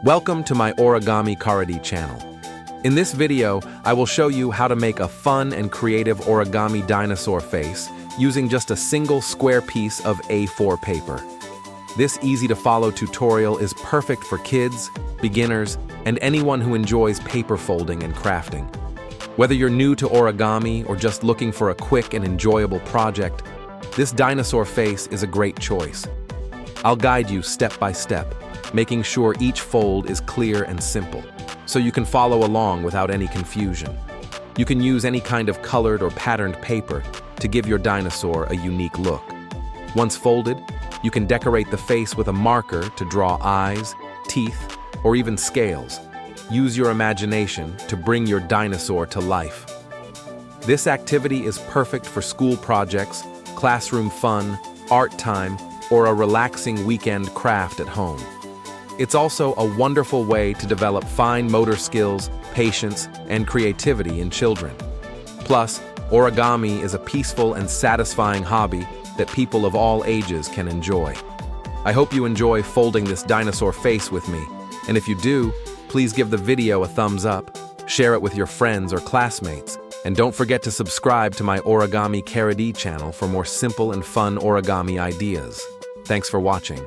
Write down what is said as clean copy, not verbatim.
Welcome to my Origami Karadi channel. In this video, I will show you how to make a fun and creative origami dinosaur face using just a single square piece of A4 paper. This easy-to-follow tutorial is perfect for kids, beginners, and anyone who enjoys paper folding and crafting. Whether you're new to origami or just looking for a quick and enjoyable project, this dinosaur face is a great choice. I'll guide you step by step, making sure each fold is clear and simple, so you can follow along without any confusion. You can use any kind of colored or patterned paper to give your dinosaur a unique look. Once folded, you can decorate the face with a marker to draw eyes, teeth, or even scales. Use your imagination to bring your dinosaur to life. This activity is perfect for school projects, classroom fun, art time, or a relaxing weekend craft at home. It's also a wonderful way to develop fine motor skills, patience, and creativity in children. Plus, origami is a peaceful and satisfying hobby that people of all ages can enjoy. I hope you enjoy folding this dinosaur face with me, and if you do, please give the video a thumbs up, share it with your friends or classmates, and don't forget to subscribe to my Origami Karadi channel for more simple and fun origami ideas. Thanks for watching.